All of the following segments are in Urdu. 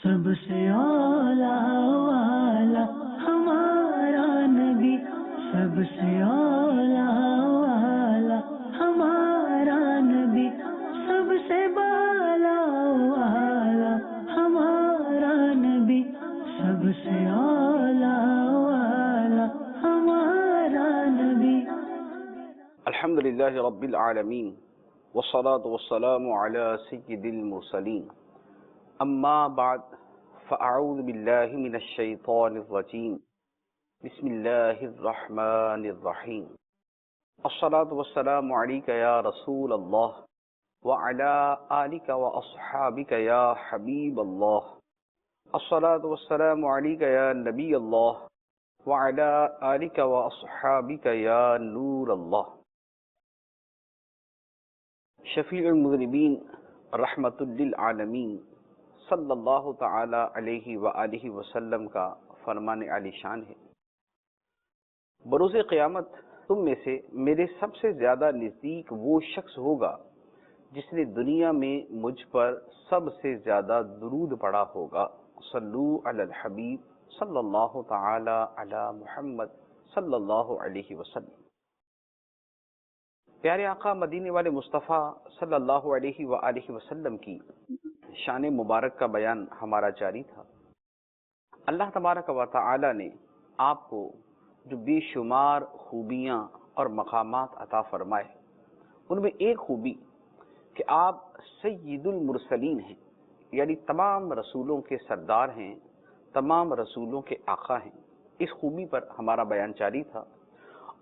سب سے اولا والا ہمارا نبی، سب سے اولا والا ہمارا نبی، سب سے بالا والا ہمارا نبی، سب سے اولا والا ہمارا نبی۔ الحمدللہ رب العالمین والصلاة والسلام علی سید المرسلین، اما بعد فاعوذ باللہ من الشیطان الرجیم، بسم اللہ الرحمن الرحیم۔ الصلاة والسلام علیک یا رسول اللہ وعلی آلک واصحابک یا حبیب اللہ۔ الصلاة والسلام علیک یا نبی اللہ وعلی آلک واصحابک یا نور اللہ۔ شفیع المذنبین رحمت للعالمین صلی اللہ تعالی علیہ وآلہ وسلم کا فرمان عالی شان ہے، بروز قیامت تم میں سے میرے سب سے زیادہ نزدیک وہ شخص ہوگا جس نے دنیا میں مجھ پر سب سے زیادہ درود پڑھا ہوگا۔ صلو علی الحبیب صلی اللہ تعالی علی محمد صلی اللہ علیہ وسلم۔ پیارے آقا مدینے والے مصطفیٰ صلی اللہ علیہ وآلہ وسلم کی شان مبارک کا بیان ہمارا جاری تھا۔ اللہ تبارک و تعالی نے آپ کو جو بے شمار خوبیاں اور مقامات عطا فرمائے، ان میں ایک خوبی کہ آپ سید المرسلین ہیں، یعنی تمام رسولوں کے سردار ہیں، تمام رسولوں کے آقا ہیں۔ اس خوبی پر ہمارا بیان جاری تھا،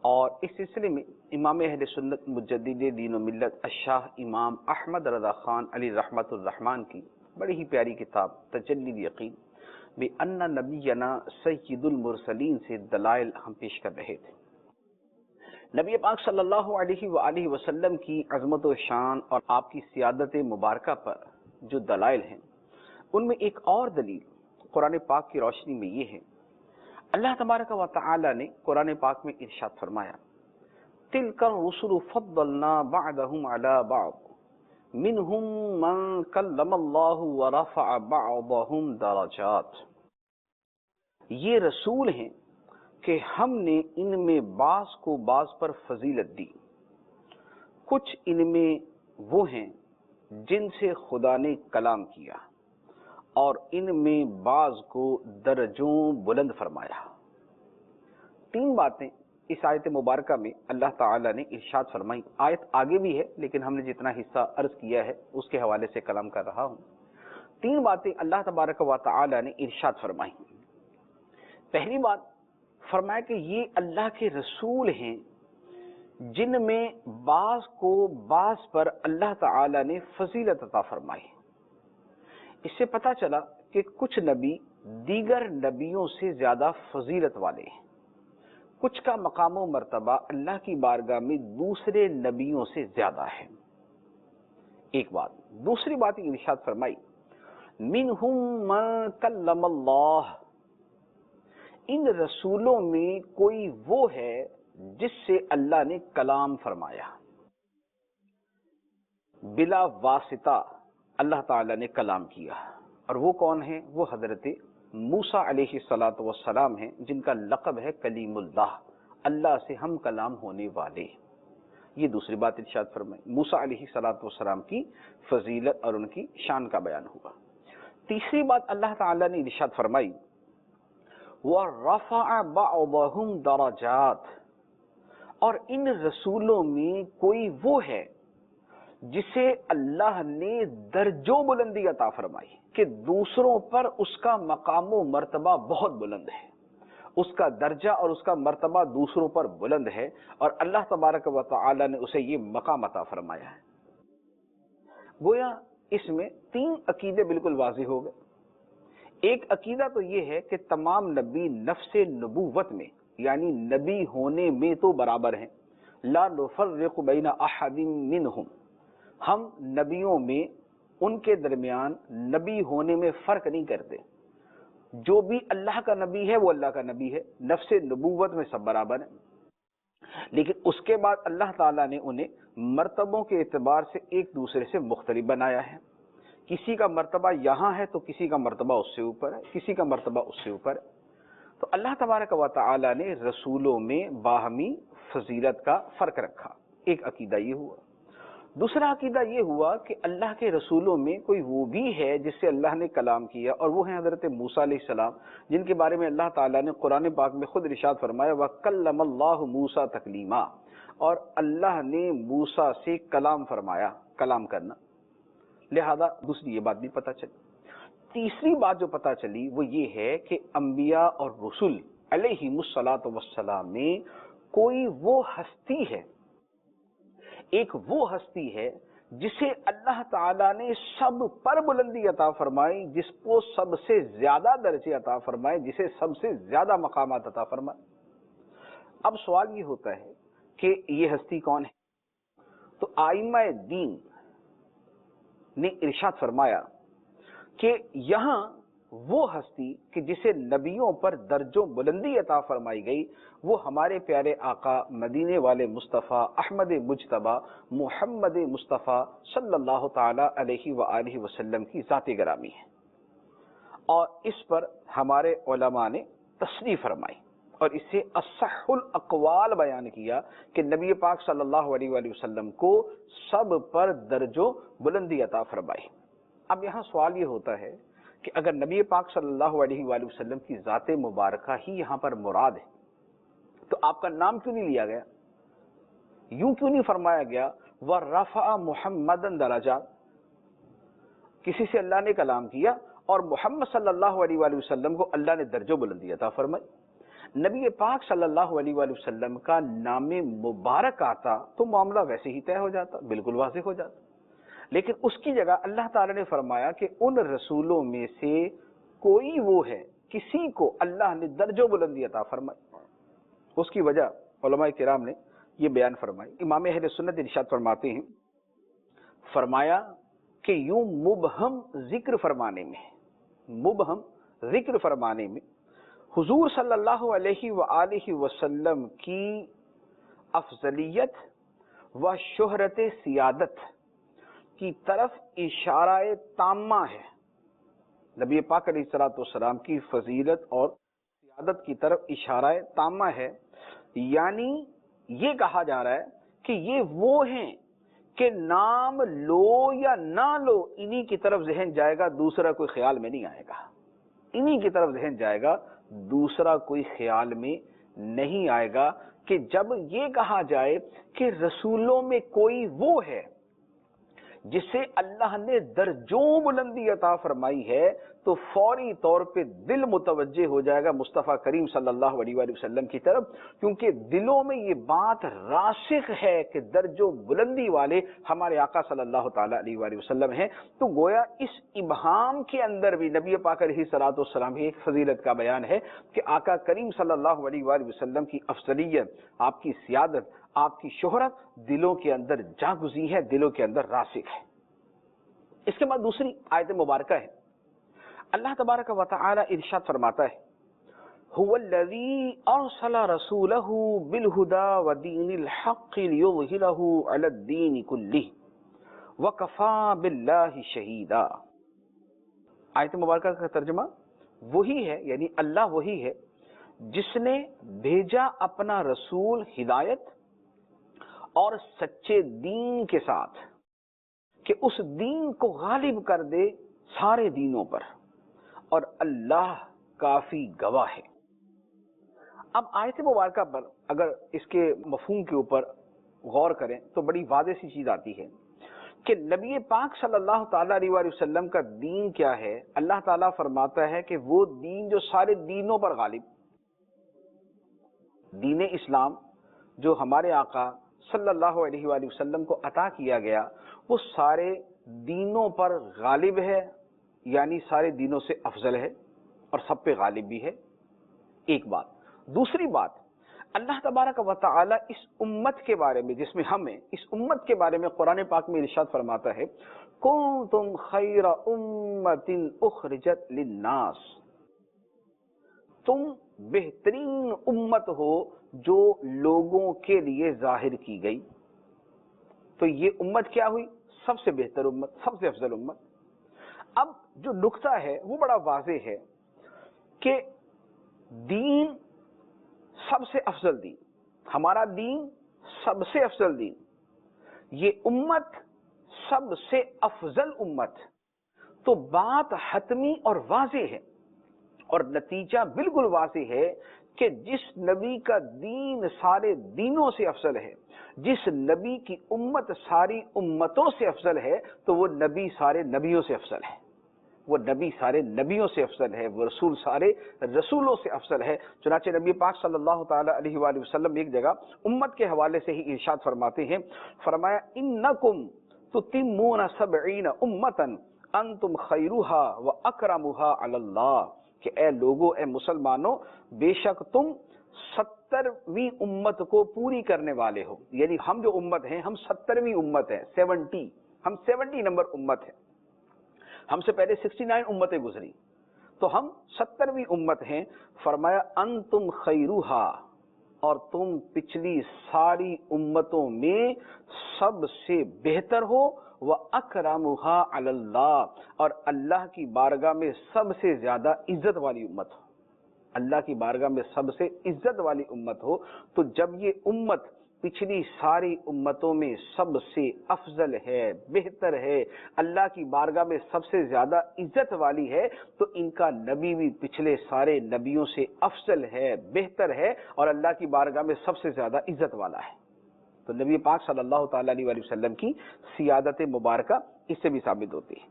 اور اس سلسلے میں امام اہل سنت مجدد دین و ملت الشاہ امام احمد رضا خان علی رحمت الرحمن کی بڑی ہی پیاری کتاب تجلی الیقین بأن نبینا سید المرسلین سے دلائل ہم پیش کر رہے تھے۔ نبی پاک صلی اللہ علیہ وآلہ وسلم کی عظمت و شان اور آپ کی سیادت مبارکہ پر جو دلائل ہیں، ان میں ایک اور دلیل قرآن پاک کی روشنی میں یہ ہے، اللہ تبارک و تعالی نے قرآن پاک میں ارشاد فرمایا، تِلْكَ الرُّسُلُ فَضَّلْنَا بَعْضَهُمْ عَلَى بَعْضٍ مِّنْهُمْ مَنْ كَلَّمَ اللَّهُ وَرَفَعَ بَعْضَهُمْ دَرَجَاتٍ۔ یہ رسول ہیں کہ ہم نے ان میں بعض کو بعض پر فضیلت دی، کچھ ان میں وہ ہیں جن سے خدا نے کلام کیا، اور ان میں بعض کو درجوں بلند فرمایا۔ تین باتیں اس آیت مبارکہ میں اللہ تعالیٰ نے ارشاد فرمائی۔ آیت آگے بھی ہے، لیکن ہم نے جتنا حصہ عرض کیا ہے اس کے حوالے سے کلام کر رہا ہوں۔ تین باتیں اللہ تبارک و تعالیٰ نے ارشاد فرمائی۔ پہلی بات فرمایا کہ یہ اللہ کے رسول ہیں جن میں بعض کو بعض پر اللہ تعالیٰ نے فضیلت عطا فرمائی۔ اس سے پتہ چلا کہ کچھ نبی دیگر نبیوں سے زیادہ فضیلت والے ہیں، کچھ کا مقام و مرتبہ اللہ کی بارگاہ میں دوسرے نبیوں سے زیادہ ہے۔ ایک بات۔ دوسری بات یہ ارشاد فرمائی، منہم من کلم اللہ، ان رسولوں میں کوئی وہ ہے جس سے اللہ نے کلام فرمایا، بلا واسطہ اللہ تعالیٰ نے کلام کیا۔ اور وہ کون ہیں؟ وہ حضرت موسیٰ علیہ السلام ہیں، جن کا لقب ہے کلیم اللہ، اللہ سے ہم کلام ہونے والے۔ یہ دوسری بات ارشاد فرمائی، موسیٰ علیہ السلام کی فضیلت اور ان کی شان کا بیان ہوا۔ تیسری بات اللہ تعالیٰ نے ارشاد فرمائی، وَرَفَعَ بَعْضَهُمْ دَرَجَاتٍ، اور ان رسولوں میں کوئی وہ ہے جسے اللہ نے درجوں بلندی عطا فرمائی، کہ دوسروں پر اس کا مقام و مرتبہ بہت بلند ہے، اس کا درجہ اور اس کا مرتبہ دوسروں پر بلند ہے، اور اللہ تبارک و تعالی نے اسے یہ مقام عطا فرمایا ہے۔ گویا اس میں تین عقیدے بالکل واضح ہو گئے۔ ایک عقیدہ تو یہ ہے کہ تمام نبی نفس نبوت میں، یعنی نبی ہونے میں تو برابر ہیں، لا نفرق بین احد منہم، ہم نبیوں میں ان کے درمیان نبی ہونے میں فرق نہیں کرتے، جو بھی اللہ کا نبی ہے وہ اللہ کا نبی ہے، نفس نبوت میں سب برابر ہیں۔ لیکن اس کے بعد اللہ تعالیٰ نے انہیں مرتبوں کے اعتبار سے ایک دوسرے سے مختلف بنایا ہے، کسی کا مرتبہ یہاں ہے تو کسی کا مرتبہ اس سے اوپر ہے، کسی کا مرتبہ اس سے اوپر ہے۔ تو اللہ تبارک و تعالی نے رسولوں میں باہمی فضیلت کا فرق رکھا، ایک عقیدہ یہ ہوا۔ دوسرا عقیدہ یہ ہوا کہ اللہ کے رسولوں میں کوئی وہ بھی ہے جس سے اللہ نے کلام کیا، اور وہ ہیں حضرت موسیٰ علیہ السلام، جن کے بارے میں اللہ تعالیٰ نے قرآن پاک میں خود ارشاد فرمایا وَكَلَّمَ اللَّهُ مُوسَىٰ تَكْلِيمًا، اور اللہ نے موسیٰ سے کلام فرمایا، کلام کرنا۔ لہذا دوسری یہ بات بھی پتہ چلی۔ تیسری بات جو پتہ چلی وہ یہ ہے کہ انبیاء اور رسول علیہم الصلاۃ والسلام میں کوئی وہ ہستی ہے، ایک وہ ہستی ہے جسے اللہ تعالیٰ نے سب پر بلندی عطا فرمائی، جس کو سب سے زیادہ درجے عطا فرمائے، جسے سب سے زیادہ مقامات عطا فرمائے۔ اب سوال یہ ہوتا ہے کہ یہ ہستی کون ہے؟ تو آئمہ دین نے ارشاد فرمایا کہ یہاں وہ ہستی کہ جسے نبیوں پر درجوں بلندی عطا فرمائی گئی، وہ ہمارے پیارے آقا مدینے والے مصطفیٰ احمد مجتبیٰ محمد مصطفیٰ صلی اللہ تعالی علیہ وآلہ وسلم کی ذات گرامی ہے، اور اس پر ہمارے علماء نے تصریح فرمائی اور اس سے اصح الاقوال بیان کیا کہ نبی پاک صلی اللہ علیہ وآلہ وسلم کو سب پر درجوں بلندی عطا فرمائی۔ اب یہاں سوال یہ ہوتا ہے کہ اگر نبی پاک صلی اللہ علیہ وآلہ وسلم کی ذات مبارکہ ہی یہاں پر مراد ہے تو آپ کا نام کیوں نہیں لیا گیا؟ یوں کیوں نہیں فرمایا گیا وَرَفَعَ مُحَمَّدًا دَرَجَاتٍ؟ کسی سے اللہ نے کلام کیا اور محمد صلی اللہ علیہ وآلہ وسلم کو اللہ نے درجہ بلندی عطا فرمائی۔ نبی پاک صلی اللہ علیہ وآلہ وسلم کا نام مبارک آتا تو معاملہ ویسے ہی طے ہو جاتا، بالکل واضح ہو جاتا، لیکن اس کی جگہ اللہ تعالی نے فرمایا کہ ان رسولوں میں سے کوئی وہ ہے، کسی کو اللہ نے درجہ بلندی عطا فرمائی۔ اس کی وجہ علماء کرام نے یہ بیان فرمائی۔ امام اہل سنت ارشاد فرماتے ہیں، فرمایا کہ یوں مبہم ذکر فرمانے میں حضور صلی اللہ علیہ وآلہ وسلم کی افضلیت و شہرت سیادت کی طرف اشارہ تامہ ہے۔ نبی پاک علیہ السلام کی فضیلت اور سیادت کی طرف اشارہ تامہ ہے، یعنی یہ کہا جا رہا ہے کہ یہ وہ ہیں کہ نام لو یا نہ لو انہی کی طرف ذہن جائے گا، دوسرا کوئی خیال میں نہیں آئے گا، انہی کی طرف ذہن جائے گا، دوسرا کوئی خیال میں نہیں آئے گا۔ کہ جب یہ کہا جائے کہ رسولوں میں کوئی وہ ہے جسے اللہ نے درجوں بلندی عطا فرمائی ہے تو فوری طور پہ دل متوجہ ہو جائے گا مصطفیٰ کریم صلی اللہ علیہ وآلہ وسلم کی طرف، کیونکہ دلوں میں یہ بات راسخ ہے کہ درجوں بلندی والے ہمارے آقا صلی اللہ تعالی علیہ وآلہ وسلم ہیں۔ تو گویا اس ابہام کے اندر بھی نبی پاک علیہ السلام کی ایک فضیلت کا بیان ہے کہ آقا کریم صلی اللہ علیہ وآلہ وسلم کی افضلیت، آپ کی سیادت، آپ کی شہرت دلوں کے اندر جاگزی ہے، دلوں کے اندر راسخ ہے۔ اس کے بعد دوسری آیت مبارکہ ہے، اللہ تبارک و تعالی ارشاد فرماتا ہے هو الذی ارسل رسولہ بالہدی ودین الحق لیظہرہ علی الدین کلہ وکفی باللہ شہیدا۔ آیت مبارکہ کا ترجمہ وہی ہے، یعنی اللہ وہی ہے جس نے بھیجا اپنا رسول ہدایت اور سچے دین کے ساتھ کہ اس دین کو غالب کر دے سارے دینوں پر، اور اللہ کافی گواہ ہے۔ اب آیت مبارکہ پر اگر اس کے مفہوم کے اوپر غور کریں تو بڑی واضح سی چیز آتی ہے کہ نبی پاک صلی اللہ تعالیٰ علیہ وآلہ وسلم کا دین کیا ہے۔ اللہ تعالیٰ فرماتا ہے کہ وہ دین جو سارے دینوں پر غالب، دین اسلام جو ہمارے آقا صلی اللہ علیہ وآلہ وسلم کو عطا کیا گیا، وہ سارے دینوں پر غالب ہے، یعنی سارے دینوں سے افضل ہے اور سب پہ غالب بھی ہے، ایک بات۔ دوسری بات، اللہ تبارک و تعالی اس امت کے بارے میں، جس میں ہم ہیں، اس امت کے بارے میں قرآن پاک میں ارشاد فرماتا ہے کنتم خیر امت اخرجت للناس، تم بہترین امت ہو جو لوگوں کے لیے ظاہر کی گئی۔ تو یہ امت کیا ہوئی؟ سب سے بہتر امت، سب سے افضل امت۔ جو نقطہ ہے وہ بڑا واضح ہے کہ دین سب سے افضل دین، ہمارا دین سب سے افضل دین، یہ امت سب سے افضل امت، تو بات حتمی اور واضح ہے اور نتیجہ بالکل واضح ہے کہ جس نبی کا دین سارے دینوں سے افضل ہے، جس نبی کی امت ساری امتوں سے افضل ہے، تو وہ نبی سارے نبیوں سے افضل ہے، وہ نبی سارے نبیوں سے افضل ہے، وہ رسول سارے رسولوں سے افضل ہے۔ چنانچہ نبی پاک صلی اللہ تعالی علیہ وآلہ وسلم ایک جگہ امت کے حوالے سے ہی ارشاد فرماتے ہیں، فرمایا انکم تتمون 70 امتا انتم خیرها واکرمها علی اللہ، کہ اے لوگو، اے مسلمانوں، بے شک تم 70ویں امت کو پوری کرنے والے ہو، یعنی ہم جو امت ہیں ہم 70ویں امت ہیں، 70، ہم 70 نمبر امت ہیں، ہم سے پہلے 69 امتیں گزری تو ہم 70ویں امت ہیں۔ فرمایا انتم خیروہا، اور تم پچھلی ساری امتوں میں سب سے بہتر ہو، وَأَكْرَمُهَا عَلَى اللَّهِ، اور اللہ کی بارگاہ میں سب سے زیادہ عزت والی امت ہو، اللہ کی بارگاہ میں سب سے عزت والی امت ہو۔ تو جب یہ امت پچھلی ساری امتوں میں سب سے افضل ہے، بہتر ہے، اللہ کی بارگاہ میں سب سے زیادہ عزت والی ہے، تو ان کا نبی بھی پچھلے سارے نبیوں سے افضل ہے، بہتر ہے، اور اللہ کی بارگاہ میں سب سے زیادہ عزت والا ہے۔ تو نبی پاک صلی اللہ تعالیٰ علیہ وآلہ وسلم کی سیادت مبارکہ اس سے بھی ثابت ہوتی ہے۔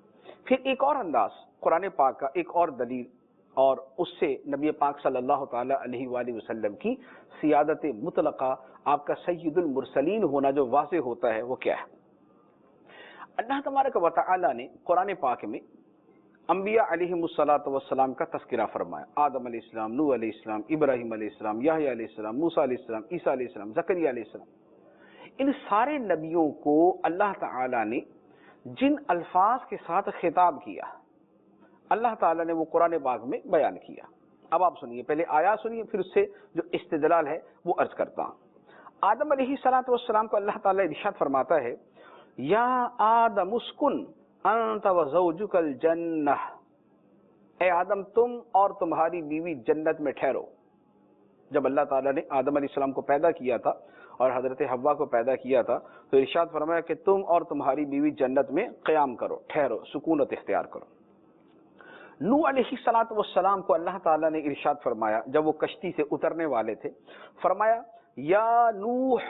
پھر ایک اور انداز قرآن پاک کا، ایک اور دلیل، اور اس سے نبی پاک صلی اللہ تعالیٰ علیہ وآلہ وسلم کی سیادت مطلقہ، آپ کا سید المرسلین ہونا جو واضح ہوتا ہے، وہ کیا ہے؟ اللہ تبارک و تعالیٰ نے قرآن پاک میں انبیاء علیہم السلام کا تذکرہ فرمایا، آدم علیہ السلام، نوح علیہ السلام، ابراہیم علیہ السلام، یحییٰ علیہ السلام، موسیٰ علیہ السلام، عیسیٰ علیہ السلام، زکریا علیہ السلام۔ ان سارے نبیوں کو اللہ تعالیٰ نے جن الفاظ کے ساتھ خطاب کیا، اللہ تعالیٰ نے وہ قرآن پاک میں بیان کیا۔ اب آپ سنیے، پہلے آیات سنیے، پھر اس سے جو استدلال ہے وہ عرض کرتا ہوں۔ آدم علیہ السلام کو اللہ تعالیٰ ارشاد فرماتا ہے، یا آدم اسکن انت وزوجک الجنہ، اے آدم تم اور تمہاری بیوی جنت میں ٹھہرو۔ جب اللہ تعالیٰ نے آدم علیہ السلام کو پیدا کیا تھا اور حضرت حوا کو پیدا کیا تھا، تو ارشاد فرمایا کہ تم اور تمہاری بیوی جنت میں قیام کرو، ٹھہرو، سکونت اختیار کرو۔ نوح علیہ السلام کو اللہ تعالیٰ نے ارشاد فرمایا جب وہ کشتی سے اترنے والے تھے، فرمایا یا نوح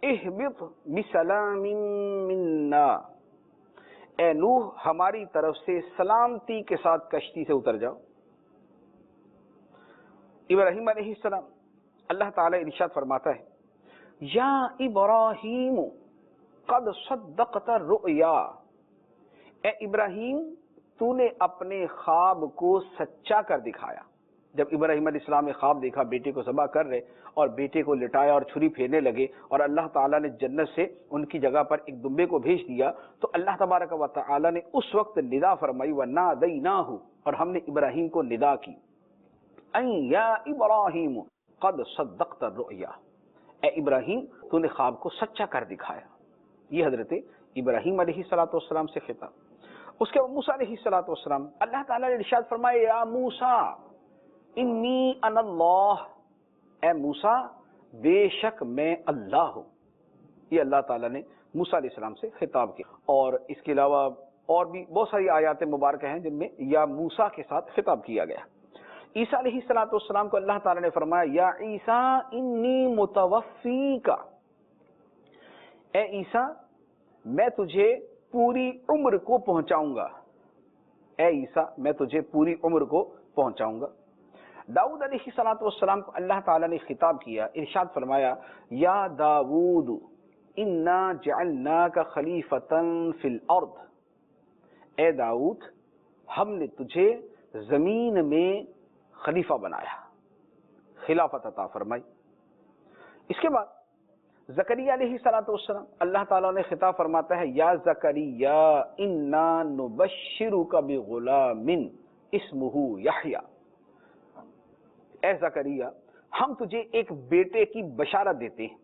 اہبط بسلام منا، اے نوح ہماری طرف سے سلامتی کے ساتھ کشتی سے اتر جاؤ۔ ابراہیم علیہ السلام، اللہ تعالیٰ ارشاد فرماتا ہے یا ابراہیم قد صدقت الرؤیا، اے ابراہیم تو نے اپنے خواب کو سچا کر دکھایا۔ جب ابراہیم علیہ السلام نے خواب دیکھا بیٹے کو ذبح کر رہے اور بیٹے کو لٹایا اور چھری پھیرنے لگے، اور اللہ تعالیٰ نے جنت سے ان کی جگہ پر ایک دمبے کو بھیج دیا، تو اللہ تبارک و تعالیٰ نے اس وقت ندا فرمائی وَنَادَيْنَاهُ، اور ہم نے ابراہیم کو ندا کی، اَن یا ابراہیم قد صدقت الرؤیا، اے ابراہیم تو نے خواب کو سچا کر دکھایا۔ یہ حضرت ابراہیم علیہ السلام سے خطاب۔ اس کے بعد موسیٰ علیہ السلام، اللہ تعالیٰ نے ارشاد فرمایا یا موسیٰ انی انا اللہ، اے موسیٰ بے شک میں اللہ ہوں۔ یہ اللہ تعالیٰ نے موسیٰ علیہ السلام سے خطاب کیا، اور اس کے علاوہ اور بھی بہت ساری آیات مبارکہ ہیں جن میں یا موسیٰ کے ساتھ خطاب کیا گیا۔ عیسیٰ علیہ السلام کو اللہ تعالیٰ نے فرمایا یا عیسیٰ انی متوفیک، اے عیسیٰ میں تجھے پوری عمر کو پہنچاؤں گا، اے عیسیٰ میں تجھے پوری عمر کو پہنچاؤں گا۔ داؤد علیہ السلام کو اللہ تعالیٰ نے خطاب کیا، ارشاد فرمایا یا داؤد انا جعلناک خلیفۃ فی الارض، اے داؤد ہم نے تجھے زمین میں خلیفہ بنایا، خلافت عطا فرمائی۔ اس کے بعد زکریا علیہ السلام، اللہ تعالیٰ نے خطاب فرماتا ہے یا زکریا انا نبشرک بغلام اسمہ یحییٰ، اے زکریا ہم تجھے ایک بیٹے کی بشارت دیتے ہیں،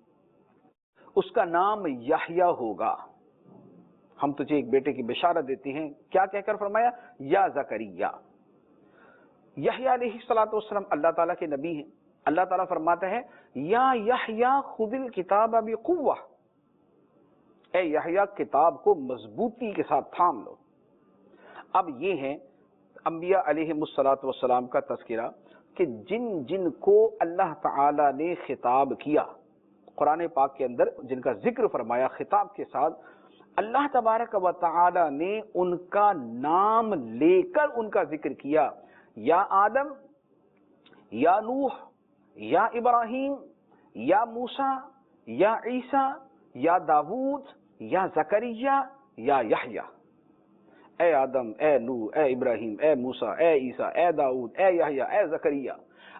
اس کا نام یحییٰ ہوگا۔ ہم تجھے ایک بیٹے کی بشارت دیتے ہیں. کیا کہہ کر فرمایا؟ یا زکریا. یحییٰ علیہ الصلوۃ والسلام اللہ تعالیٰ کے نبی ہیں. اللہ تعالیٰ فرماتا ہے یا یحییٰ خذ الکتاب بقوہ، اے یحییٰ کتاب کو مضبوطی کے ساتھ تھام لو. اب یہ ہے انبیاء علیہ الصلوۃ والسلام کا تذکرہ کہ جن جن کو اللہ تعالیٰ نے خطاب کیا قرآن پاک کے اندر، جن کا ذکر فرمایا خطاب کے ساتھ، اللہ تبارک و تعالی نے ان کا نام لے کر ان کا ذکر کیا. یا آدم، یا نوح، یا ابراہیم، یا موسیٰ، یا عیسیٰ، یا داود، یا زکریا، یا یحییٰ. اے آدم، اے نوح، اے ابراہیم، اے موسیٰ، اے عیسیٰ، اے داؤد، اے یحییٰ، اے زکریا.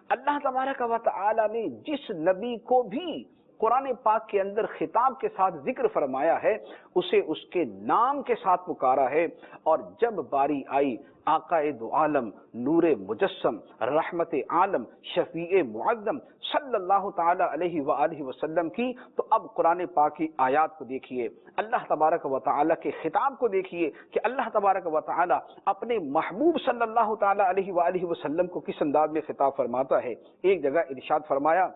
اللہ تبارک و تعالی نے جس نبی کو بھی قرآن پاک کے اندر خطاب کے ساتھ ذکر فرمایا ہے اسے اس کے نام کے ساتھ پکارا ہے. اور جب باری آئی آقا دو عالم، نور مجسم، رحمت عالم، شفیع معظم صلی اللہ تعالی علیہ وآلہ وسلم کی، تو اب قرآن پاک کی آیات کو دیکھیے، اللہ تبارک و تعالی کے خطاب کو دیکھیے کہ اللہ تبارک و تعالی اپنے محبوب صلی اللہ تعالی علیہ وآلہ وسلم کو کس انداز میں خطاب فرماتا ہے. ایک جگہ ارشاد فرمایا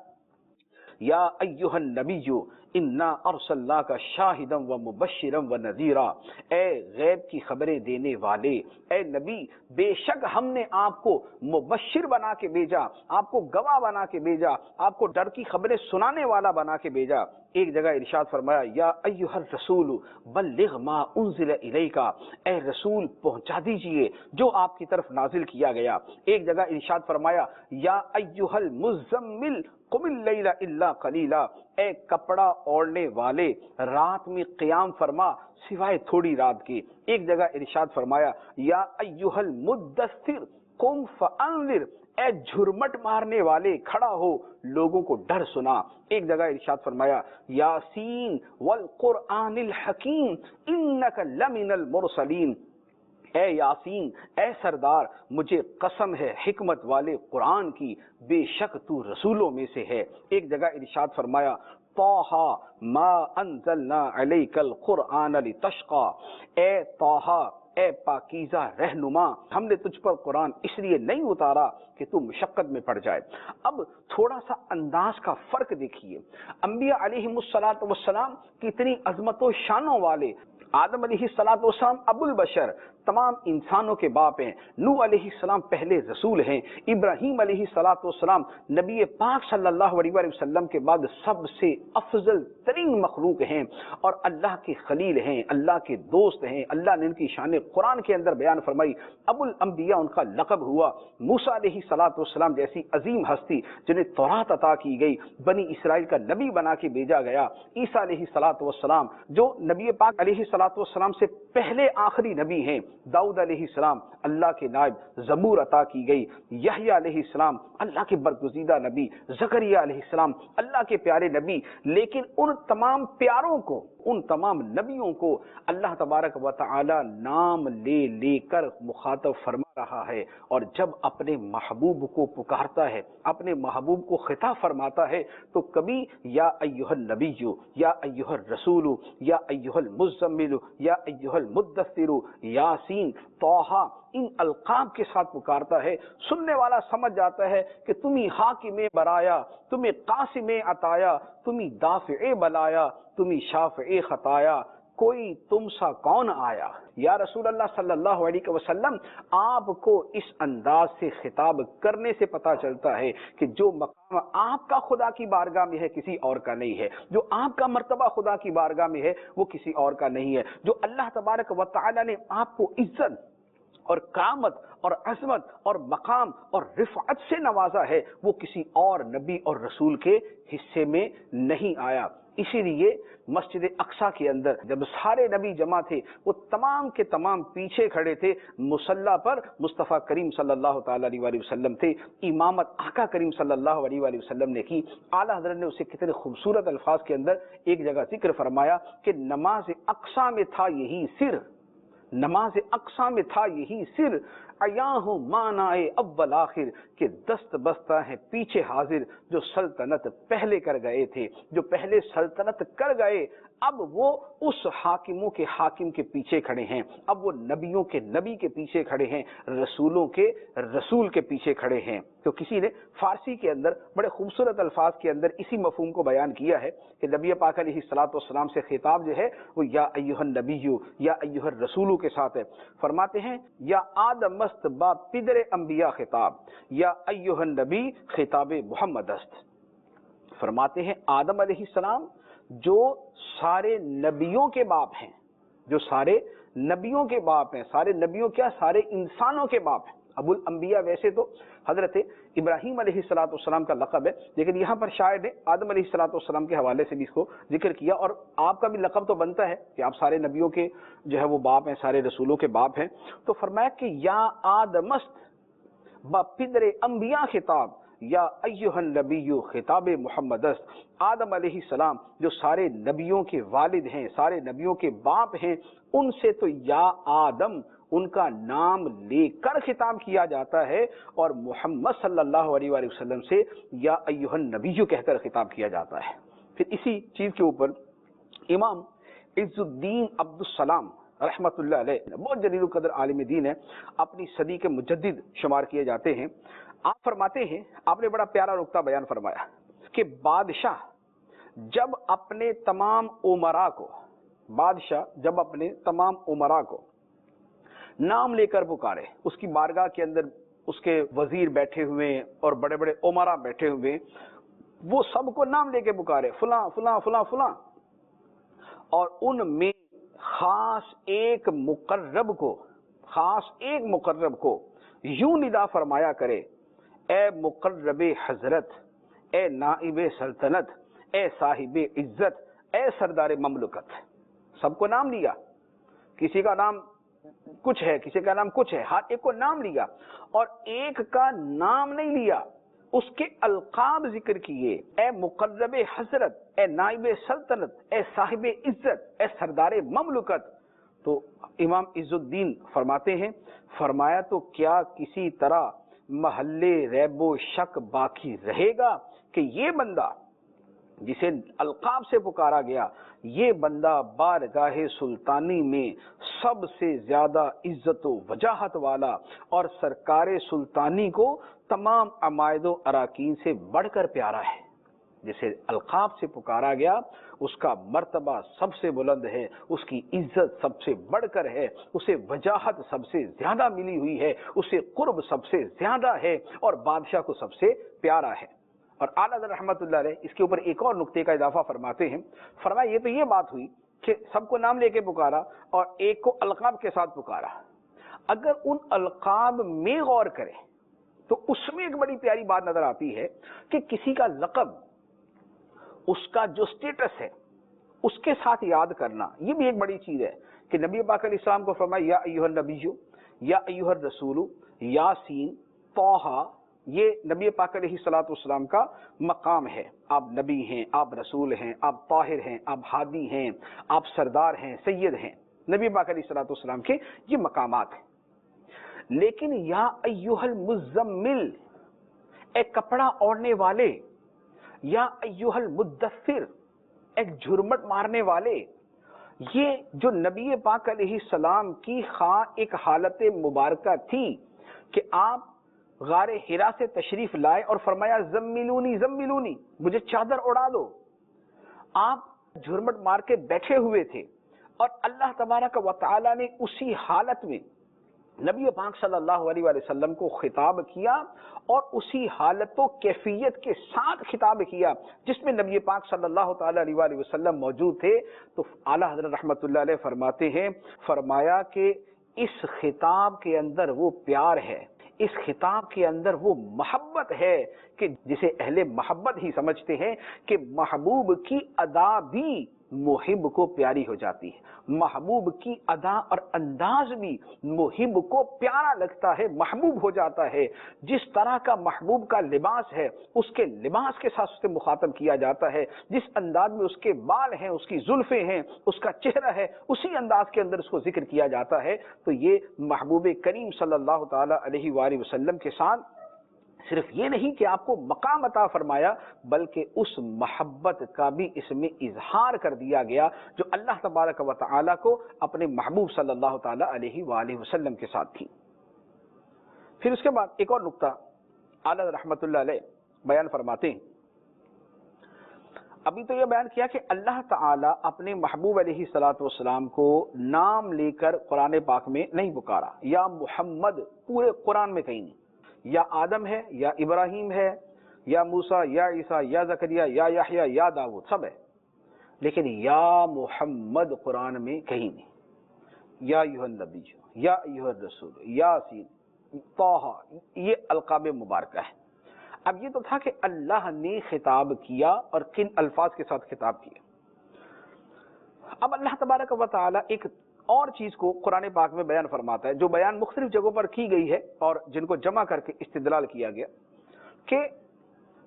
یا ایھا النبی انا ارسلناک شاہدا و مبشرا و نذیرا، اے غیب کی خبریں دینے والے، اے نبی بے شک ہم نے آپ کو مبشر بنا کے بھیجا، آپ کو گواہ بنا کے بھیجا، آپ کو ڈر کی خبریں سنانے والا بنا کے بھیجا. ایک جگہ ارشاد فرمایا یا ایھا الرسول بلغ ما انزل الیک، اے رسول پہنچا دیجئے جو آپ کی طرف نازل کیا گیا. ایک جگہ ارشاد فرمایا یا ایھا المزمل قم اللیل الا قلیلا، اے کپڑا اوڑھنے والے رات میں قیام فرما سوائے تھوڑی رات کے. ایک جگہ ارشاد فرمایا یا ایھا المدثر قم فانذر، اے جھرمٹ مارنے والے کھڑا ہو لوگوں کو ڈر سنا. ایک جگہ ارشاد فرمایا یاسین والقرآن الحکیم انک لمن المرسلین، اے یاسین، اے سردار مجھے قسم ہے حکمت والے قرآن کی، بے شک تو رسولوں میں سے ہے. ایک جگہ ارشاد فرمایا طٰہ ما انزلنا علیک القرآن لتشقی، اے طٰہ، اے پاکیزہ رہنما، ہم نے تجھ پر قرآن اس لیے نہیں اتارا کہ تو مشقت میں پڑ جائے. اب تھوڑا سا انداز کا فرق دیکھیے. انبیاء علیہ الصلوۃ والسلام کتنی عظمت و شانوں والے. آدم علیہ الصلوۃ والسلام ابو البشر، تمام انسانوں کے باپ ہیں. نوح علیہ السلام پہلے رسول ہیں. ابراہیم علیہ الصلوۃ والسلام نبی پاک صلی اللہ علیہ وآلہ وسلم کے بعد سب سے افضل ترین مخلوق ہیں اور اللہ کے خلیل ہیں، اللہ کے دوست ہیں. اللہ نے ان کی شان قرآن کے اندر بیان فرمائی. ابو الانبیاء ان کا لقب ہوا. موسیٰ علیہ الصلوۃ والسلام جیسی عظیم ہستی جنہیں تورات عطا کی گئی، بنی اسرائیل کا نبی بنا کے بھیجا گیا. عیسیٰ علیہ الصلوۃ والسلام جو نبی پاک علیہ الصلوۃ والسلام سے پہلے آخری نبی ہیں. داؤد علیہ السلام اللہ کے نائب، زبور عطا کی گئی. یحییٰ علیہ السلام اللہ کے برگزیدہ نبی. زکریا علیہ السلام اللہ کے پیارے نبی. لیکن ان تمام پیاروں کو، ان تمام نبیوں کو اللہ تبارک و تعالی نام لے لے کر مخاطب فرما رہا ہے. اور جب اپنے محبوب کو پکارتا ہے، اپنے محبوب کو خطاب فرماتا ہے تو کبھی یا ایھا النبی، یا ایھا الرسول، یا ایھا المزمل، یا ایھا المدثر، یاسین، طٰہ، ان القاب کے ساتھ پکارتا ہے. سننے والا سمجھ جاتا ہے کہ تمہیں حاکم برایا، تمہیں قاسم عطایا، تمہیں دافع بلایا، تمہیں شافع خطایا، کوئی تم سا کون آیا. یا رسول اللہ صلی اللہ علیہ وسلم، آپ کو اس انداز سے خطاب کرنے سے پتہ چلتا ہے کہ جو مقام آپ کا خدا کی بارگاہ میں ہے کسی اور کا نہیں ہے، جو آپ کا مرتبہ خدا کی بارگاہ میں ہے وہ کسی اور کا نہیں ہے. جو اللہ تبارک و تعالی نے آپ کو عزت اور کرامت اور عظمت اور مقام اور رفعت سے نوازا ہے وہ کسی اور نبی اور رسول کے حصے میں نہیں آیا. اسی لیے مسجد اقصیٰ کے اندر جب سارے نبی جمع تھے وہ تمام کے تمام پیچھے کھڑے تھے. مصلی پر مصطفیٰ کریم صلی اللہ تعالی علیہ وآلہ وسلم تھے. امامت آقا کریم صلی اللہ علیہ وآلہ وسلم نے کی. اعلیٰ حضرت نے اسے کتنے خوبصورت الفاظ کے اندر ایک جگہ ذکر فرمایا کہ نماز اقصیٰ میں تھا یہی سر، نماز اقصیٰ میں تھا یہی سر، عیاں ہو معنی اول آخر، کہ دست بستہ ہیں پیچھے حاضر جو سلطنت پہلے کر گئے تھے، جو پہلے سلطنت کر گئے اب وہ اس حاکموں کے حاکم کے پیچھے کھڑے ہیں، اب وہ نبیوں کے نبی کے پیچھے کھڑے ہیں، رسولوں کے رسول کے پیچھے کھڑے ہیں۔ تو کسی نے فارسی کے اندر بڑے خوبصورت الفاظ کے اندر اسی مفہوم کو بیان کیا ہے کہ نبی پاک علیہ الصلوۃ والسلام سے خطاب جو ہے وہ یا ایھا النبی یا ایھا الرسول کے ساتھ ہے۔ فرماتے ہیں یا آدم است با پدر انبیاء خطاب یا ایھا النبی خطاب محمد است۔ فرماتے ہیں آدم علیہ السلام جو سارے نبیوں کے باپ ہیں، جو سارے نبیوں کے باپ ہیں، سارے نبیوں کیا، سارے انسانوں کے باپ ہیں۔ ابو الانبیاء ویسے تو حضرت ابراہیم علیہ الصلوۃ والسلام کا لقب ہے، لیکن یہاں پر شاعر نے آدم علیہ الصلوۃ والسلام کے حوالے سے بھی اس کو ذکر کیا، اور آپ کا بھی لقب تو بنتا ہے کہ آپ سارے نبیوں کے جو ہے وہ باپ ہیں، سارے رسولوں کے باپ ہیں۔ تو فرمایا کہ یا آدم است با پدر انبیاء خطاب یا ایھا النبی خطاب محمد است۔ آدم علیہ السلام جو سارے نبیوں کے والد ہیں، سارے نبیوں کے باپ ہیں، ان سے تو یا آدم ان کا نام لے کر خطاب کیا جاتا ہے، اور محمد صلی اللہ علیہ وآلہ وسلم سے یا ایھا النبی کہہ کر خطاب کیا جاتا ہے۔ پھر اسی چیز کے اوپر امام عز الدین عبد السلام رحمۃ اللہ علیہ بہت جلیل القدر عالم دین ہے، اپنی صدی کے مجدد شمار کیے جاتے ہیں۔ آپ فرماتے ہیں، آپ نے بڑا پیارا نقطہ بیان فرمایا کہ بادشاہ جب اپنے تمام امراء کو، بادشاہ جب اپنے تمام امراء کو نام لے کر پکارے، اس کی بارگاہ کے اندر اس کے وزیر بیٹھے ہوئے اور بڑے بڑے امراء بیٹھے ہوئے، وہ سب کو نام لے کے پکارے فلاں فلاں فلاں فلاں، اور ان میں خاص ایک مقرب کو یوں ندا فرمایا کرے، اے مقرب حضرت، اے نائب سلطنت، اے صاحب عزت، اے سردار مملکت۔ سب کو نام لیا، کسی کا نام کچھ ہے، کسی کا نام کچھ ہے، ہر ایک کو نام لیا، اور ایک کا نام نہیں لیا، اس کے القاب ذکر کیے، اے مقرب حضرت، اے نائب سلطنت، اے صاحب عزت، اے سردار مملکت۔ تو امام عز الدین فرماتے ہیں، فرمایا تو کیا کسی طرح محلے ریب و شک باقی رہے گا کہ یہ بندہ جسے القاب سے پکارا گیا، یہ بندہ بارگاہ سلطانی میں سب سے زیادہ عزت و وجاہت والا، اور سرکار سلطانی کو تمام عمائد و اراکین سے بڑھ کر پیارا ہے۔ جسے القاب سے پکارا گیا، اس کا مرتبہ سب سے بلند ہے، اس کی عزت سب سے بڑھ کر ہے، اسے وجاہت سب سے زیادہ ملی ہوئی ہے، اسے قرب سب سے زیادہ ہے، اور بادشاہ کو سب سے پیارا ہے۔ اور اعلیٰ حضرت رحمۃ اللہ علیہ اس کے اوپر ایک اور نقطے کا اضافہ فرماتے ہیں، فرمایا یہ تو یہ بات ہوئی کہ سب کو نام لے کے پکارا اور ایک کو القاب کے ساتھ پکارا، اگر ان القاب میں غور کریں تو اس میں ایک بڑی پیاری بات نظر آتی ہے کہ کسی کا لقب، اس کا جو سٹیٹس ہے، اس کے ساتھ یاد کرنا، یہ بھی ایک بڑی چیز ہے کہ نبی پاک علیہ السلام کو فرمایا یا ایھا النبی یا ایھا الرسول، یاسین، طٰہٰ، یہ نبی پاک علیہ الصلوۃ والسلام کا مقام ہے۔ آپ نبی ہیں، آپ رسول ہیں، آپ طاہر ہیں، آپ ہادی ہیں، آپ سردار ہیں، سید ہیں، نبی پاک علیہ الصلوۃ والسلام کے یہ مقامات ہیں۔ لیکن یا ایھا المزمل، اے کپڑا اوڑھنے والے، یا ایھا المدثر، ایک جھرمٹ مارنے والے، یہ جو نبی پاک علیہ السلام کی خواہ ایک حالت مبارکہ تھی کہ آپ غار حرا سے تشریف لائے اور فرمایا زملونی زملونی، مجھے چادر اڑا دو، آپ جھرمٹ مار کے بیٹھے ہوئے تھے، اور اللہ تبارک و تعالی نے اسی حالت میں نبی پاک صلی اللہ علیہ وآلہ وسلم کو خطاب کیا، اور اسی حالت و کیفیت کے ساتھ خطاب کیا جس میں نبی پاک صلی اللہ تعالی علیہ وآلہ وسلم موجود تھے۔ تو اعلیٰ حضرت رحمۃ اللہ علیہ فرماتے ہیں، فرمایا کہ اس خطاب کے اندر وہ پیار ہے، اس خطاب کے اندر وہ محبت ہے کہ جسے اہل محبت ہی سمجھتے ہیں کہ محبوب کی ادا بھی محب کو پیاری ہو جاتی ہے، محبوب کی ادا اور انداز بھی محب کو پیارا لگتا ہے، محبوب ہو جاتا ہے۔ جس طرح کا محبوب کا لباس ہے، اس کے لباس کے ساتھ اسے مخاطب کیا جاتا ہے، جس انداز میں اس کے بال ہیں، اس کی زلفیں ہیں، اس کا چہرہ ہے، اسی انداز کے اندر اس کو ذکر کیا جاتا ہے۔ تو یہ محبوب کریم صلی اللہ تعالی علیہ وآلہ وسلم کے ساتھ صرف یہ نہیں کہ آپ کو مقام عطا فرمایا، بلکہ اس محبت کا بھی اس میں اظہار کر دیا گیا جو اللہ تبارک و تعالیٰ کو اپنے محبوب صلی اللہ تعالیٰ علیہ وآلہ وسلم کے ساتھ تھی۔ پھر اس کے بعد ایک اور نقطہ اعلیٰ رحمت اللہ علیہ بیان فرماتے ہیں۔ ابھی تو یہ بیان کیا کہ اللہ تعالیٰ اپنے محبوب علیہ الصلوۃ والسلام کو نام لے کر قرآن پاک میں نہیں پکارا، یا محمد پورے قرآن میں کہیں نہیں، یا آدم ہے، یا ابراہیم ہے، یا موسیٰ، یا عیسیٰ، یا زکریا، یا یحییٰ، یا داؤد، سب ہے، لیکن یا محمد قرآن میں کہیں نہیں۔ یا ایھا النبی، یا ایھا الرسول، یاسین، طٰہٰ، یہ القاب مبارکہ ہے۔ اب یہ تو تھا کہ اللہ نے خطاب کیا اور کن الفاظ کے ساتھ خطاب کیا۔ اب اللہ تبارک و تعالی ایک اور چیز کو قرآن پاک میں بیان فرماتا ہے، جو بیان مختلف جگہوں پر کی گئی ہے اور جن کو جمع کر کے استدلال کیا گیا، کہ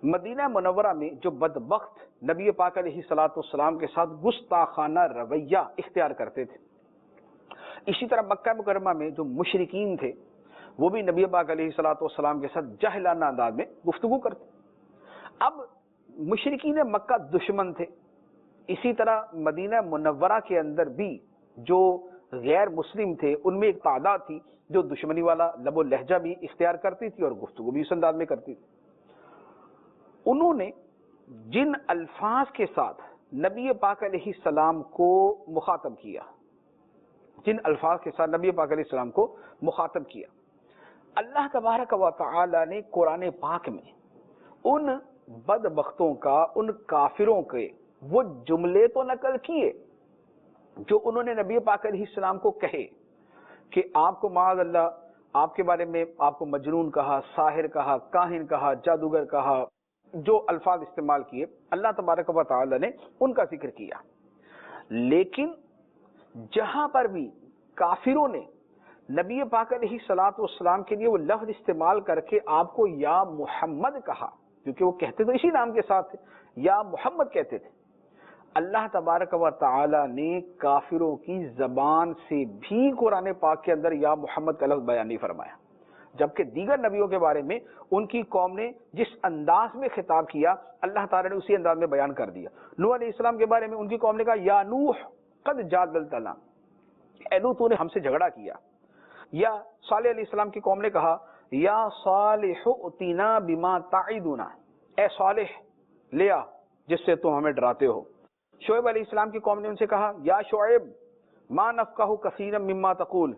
مدینہ منورہ میں جو بدبخت نبی پاک علیہ الصلوۃ والسلام کے ساتھ گستاخانہ رویہ اختیار کرتے تھے، اسی طرح مکہ مکرمہ میں جو مشرکین تھے وہ بھی نبی پاک علیہ الصلوۃ والسلام کے ساتھ جاہلانہ انداز میں گفتگو کرتے۔ اب مشرکین مکہ دشمن تھے، اسی طرح مدینہ منورہ کے اندر بھی جو غیر مسلم تھے ان میں ایک تعداد تھی جو دشمنی والا لب و لہجہ بھی اختیار کرتی تھی اور گفتگو بھی اس انداز میں کرتی تھی۔ انہوں نے جن الفاظ کے ساتھ نبی پاک علیہ السلام کو مخاطب کیا، جن الفاظ کے ساتھ نبی پاک علیہ السلام کو مخاطب کیا، اللہ تبارک و تعالی نے قرآن پاک میں ان بدبختوں کا، ان کافروں کے وہ جملے تو نقل کیے جو انہوں نے نبی پاک علیہ السلام کو کہے کہ آپ کو معاذ اللہ آپ کے بارے میں آپ کو مجنون کہا، ساحر کہا، کاہن کہا، جادوگر کہا، جو الفاظ استعمال کیے اللہ تبارک و تعالی نے ان کا ذکر کیا۔ لیکن جہاں پر بھی کافروں نے نبی پاک علیہ الصلوۃ والسلام کے لیے وہ لفظ استعمال کر کے آپ کو یا محمد کہا، کیونکہ وہ کہتے تو اسی نام کے ساتھ تھے، یا محمد کہتے تھے، اللہ تبارک و تعالی نے کافروں کی زبان سے بھی قرآن پاک کے اندر یا محمد کا لفظ بیان نہیں فرمایا، جبکہ دیگر نبیوں کے بارے میں ان کی قوم نے جس انداز میں خطاب کیا اللہ تعالی نے اسی انداز میں بیان کر دیا۔ نوح علیہ السلام کے بارے میں ان کی قوم نے کہا یا نوح قد جادلتنا، اے نوح تو نے ہم سے جھگڑا کیا۔ یا صالح علیہ السلام کی قوم نے کہا یا صالح اتنا بما تعدنا، اے صالح لے آ جس سے تم ہمیں ڈراتے ہو۔ شعیب علیہ السلام کی قوم نے ان سے کہا یا شعیب ما نفقہ کثیرا مما تقول،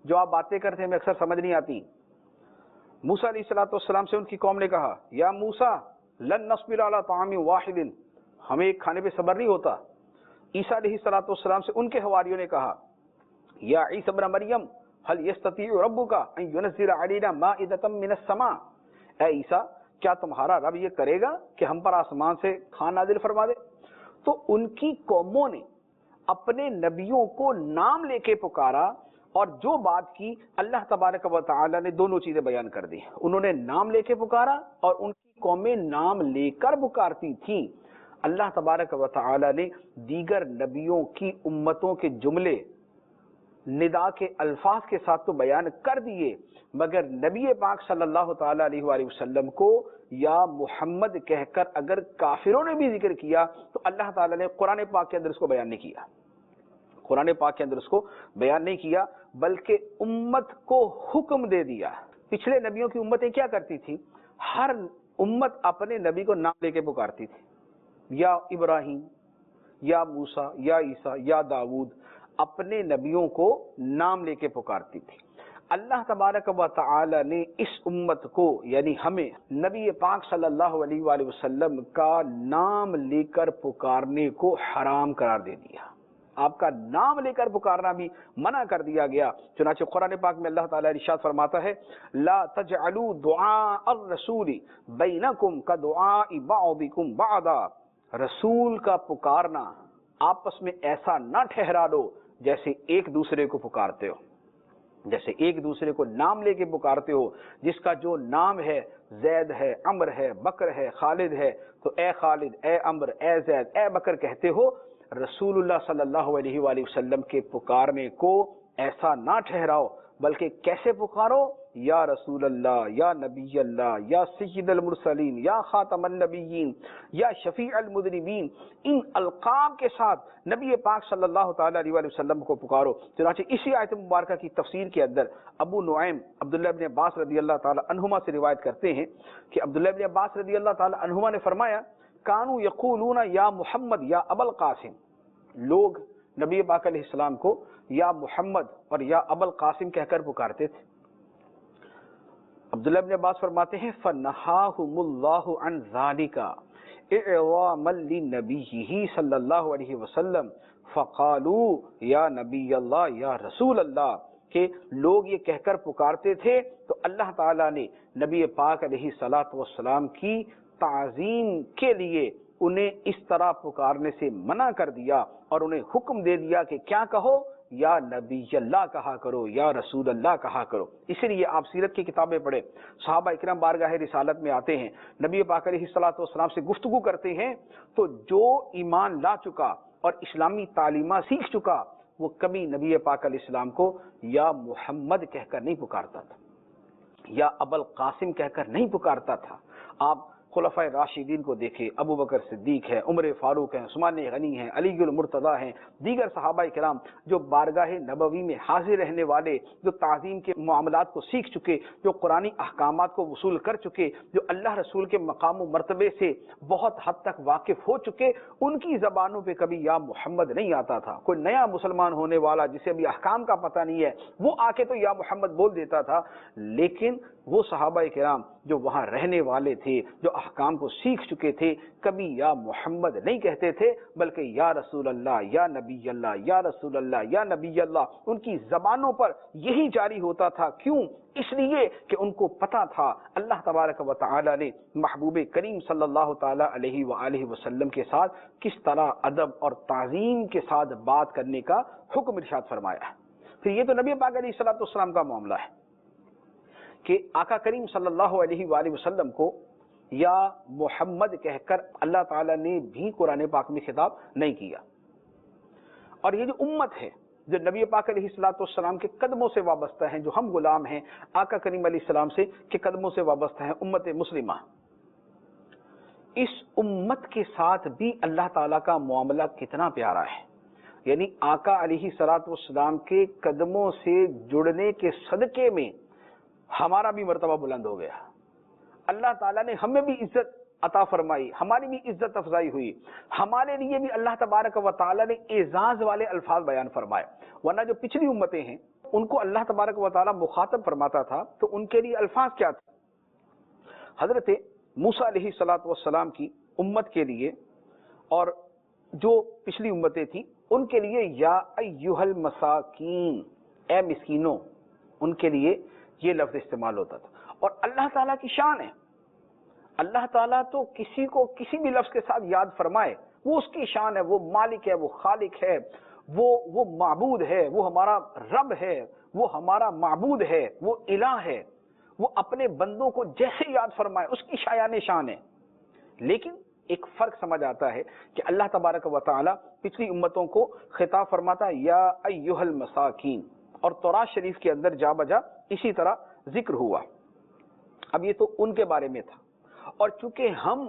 جو آپ باتیں کرتے ہیں ہمیں اکثر سمجھ نہیں آتی۔ موسیٰ علیہ السلام سے ان کی قوم نے کہا یا موسیٰ لن نصبر علی طعام واحد، ہمیں ایک کھانے پہ صبر نہیں ہوتا۔ عیسیٰ علیہ السلام سے ان کے حواریوں نے کہا یا عیسی ابن مریم هل يستطيع ربك ان ينزل علينا مائدة من السماء، اے عیسیٰ کیا تمہارا رب یہ کرے گا کہ ہم پر آسمان سے کھانا نازل فرما دے؟ تو ان کی قوموں نے اپنے نبیوں کو نام لے کے پکارا، اور جو بات کی اللہ تبارک و تعالی نے دونوں چیزیں بیان کر دی، انہوں نے نام لے کے پکارا اور ان کی قومیں نام لے کر پکارتی تھیں۔ اللہ تبارک و تعالی نے دیگر نبیوں کی امتوں کے جملے ندا کے الفاظ کے ساتھ تو بیان کر دیے، مگر نبی پاک صلی اللہ تعالی علیہ وآلہ وسلم کو یا محمد کہہ کر اگر کافروں نے بھی ذکر کیا تو اللہ تعالی نے قرآن پاک کے اندر اس کو بیان نہیں کیا، قرآن پاک کے اندر اس کو بیان نہیں کیا، بلکہ امت کو حکم دے دیا۔ پچھلے نبیوں کی امتیں کیا کرتی تھی؟ ہر امت اپنے نبی کو نام لے کے پکارتی تھی، یا ابراہیم، یا موسیٰ، یا عیسیٰ، یا داؤد، اپنے نبیوں کو نام لے کے پکارتی تھی۔ اللہ تبارک و تعالی نے اس امت کو یعنی ہمیں نبی پاک صلی اللہ علیہ وآلہ وسلم کا نام لے کر پکارنے کو حرام قرار دے دیا، آپ کا نام لے کر پکارنا بھی منع کر دیا گیا۔ چنانچہ قرآن پاک میں اللہ تعالی ارشاد فرماتا ہے لا تجعلوا دعاء الرسول بینکم کدعاء بعضکم بعضا، رسول کا پکارنا آپس میں ایسا نہ ٹھہرا دو جیسے ایک دوسرے کو پکارتے ہو، جیسے ایک دوسرے کو نام لے کے پکارتے ہو، جس کا جو نام ہے زید ہے، عمر ہے، بکر ہے، خالد ہے، تو اے خالد، اے عمر، اے زید، اے بکر کہتے ہو۔ رسول اللہ صلی اللہ علیہ وآلہ وسلم کے پکارنے کو ایسا نہ ٹھہراؤ، بلکہ کیسے پکارو؟ یا رسول اللہ، یا نبی اللہ، یا سید المرسلین، یا خاتم النبیین، یا شفیع المذنبین، ان القاب کے ساتھ نبی پاک صلی اللہ تعالیٰ علیہ وآلہ وسلم کو پکارو۔ چنانچہ اسی آیت مبارکہ کی تفسیر کے اندر ابو نعیم عبداللہ ابن عباس رضی اللہ تعالیٰ عنہما سے روایت کرتے ہیں کہ عبداللہ ابن عباس رضی اللہ تعالیٰ عنہما نے فرمایا کانو یقولون یا محمد یا ابو القاسم، لوگ نبی پاک علیہ السلام کو یا محمد اور یا ابو القاسم کہہ کر پکارتے تھے۔ عبداللہ ابن عباس فرماتے ہیں فَنَهَاهُمُ اللَّهُ عَنْ ذَلِكَ إِعْوَامًا لِنَبِيِّهِ صلی اللہ علیہ وسلم فَقَالُوا یا نبی اللہ یا رسول اللہ، کہ لوگ یہ کہہ کر پکارتے تھے تو اللہ تعالیٰ نے نبی پاک علیہ السلام کی تعظیم کے لیے انہیں اس طرح پکارنے سے منع کر دیا اور انہیں حکم دے دیا کہ کیا کہو، یا نبی اللہ کہا کرو، یا رسول اللہ کہا کرو۔ اسی لیے آپ سیرت کی کتابیں پڑھیں، صحابہ اکرام بارگاہ رسالت میں آتے ہیں، نبی پاک علیہ السلام سے گفتگو کرتے ہیں تو جو ایمان لا چکا اور اسلامی تعلیمات سیکھ چکا وہ کبھی نبی پاک علیہ السلام کو یا محمد کہہ کر نہیں پکارتا تھا، یا ابو القاسم کہہ کر نہیں پکارتا تھا۔ آپ خلفائے راشدین کو دیکھیں، ابو بکر صدیق ہے، عمر فاروق ہیں، عثمان غنی ہیں، علی المرتضیٰ ہیں، دیگر صحابہ کرام جو بارگاہ نبوی میں حاضر رہنے والے، جو تعظیم کے معاملات کو سیکھ چکے، جو قرآنی احکامات کو وصول کر چکے، جو اللہ رسول کے مقام و مرتبے سے بہت حد تک واقف ہو چکے، ان کی زبانوں پہ کبھی یا محمد نہیں آتا تھا۔ کوئی نیا مسلمان ہونے والا جسے ابھی احکام کا پتہ نہیں ہے وہ آ کے تو یا محمد بول دیتا تھا، لیکن وہ صحابہ کرام جو وہاں رہنے والے تھے، جو احکام کو سیکھ چکے تھے، کبھی یا محمد نہیں کہتے تھے بلکہ یا رسول اللہ، یا نبی اللہ، یا رسول اللہ، یا نبی اللہ، ان کی زبانوں پر یہی جاری ہوتا تھا۔ کیوں؟ اس لیے کہ ان کو پتا تھا اللہ تبارک و تعالی نے محبوب کریم صلی اللہ تعالی علیہ وآلہ وسلم کے ساتھ کس طرح ادب اور تعظیم کے ساتھ بات کرنے کا حکم ارشاد فرمایا ہے۔ پھر یہ تو نبی پاک علیہ السلام کا معاملہ ہے کہ آقا کریم صلی اللہ علیہ وآلہ وسلم کو یا محمد کہہ کر اللہ تعالیٰ نے بھی قرآن پاک میں خطاب نہیں کیا، اور یہ جو امت ہے جو نبی پاک علیہ السلام کے قدموں سے وابستہ ہیں، جو ہم غلام ہیں آقا کریم علیہ السلام سے کے قدموں سے وابستہ ہیں، امت مسلمہ، اس امت کے ساتھ بھی اللہ تعالیٰ کا معاملہ کتنا پیارا ہے۔ یعنی آقا علیہ السلام کے قدموں سے جڑنے کے صدقے میں ہمارا بھی مرتبہ بلند ہو گیا، اللہ تعالیٰ نے ہمیں بھی عزت عطا فرمائی، ہماری بھی عزت افزائی ہوئی، ہمارے لیے بھی اللہ تبارک و تعالیٰ نے اعزاز والے الفاظ بیان فرمائے۔ ورنہ جو پچھلی امتیں ہیں ان کو اللہ تبارک و تعالیٰ مخاطب فرماتا تھا تو ان کے لیے الفاظ کیا تھے؟ حضرت موسیٰ علیہ السلام کی امت کے لیے اور جو پچھلی امتیں تھیں ان کے لیے یا ایھا المساکین، اے مسکینوں، ان کے لیے یہ لفظ استعمال ہوتا تھا۔ اور اللہ تعالیٰ کی شان ہے، اللہ تعالیٰ تو کسی کو کسی بھی لفظ کے ساتھ یاد فرمائے وہ اس کی شان ہے، وہ مالک ہے، وہ خالق ہے، وہ معبود ہے، وہ ہمارا رب ہے، وہ ہمارا معبود ہے، وہ الہ ہے، وہ اپنے بندوں کو جیسے یاد فرمائے اس کی شایان شان ہے۔ لیکن ایک فرق سمجھ آتا ہے کہ اللہ تبارک و تعالیٰ پچھلی امتوں کو خطاب فرماتا ہے یا ایھا المساکین، اور تورات شریف کے اندر جا بجا اسی طرح ذکر ہوا۔ اب یہ تو ان کے بارے میں تھا، اور چونکہ ہم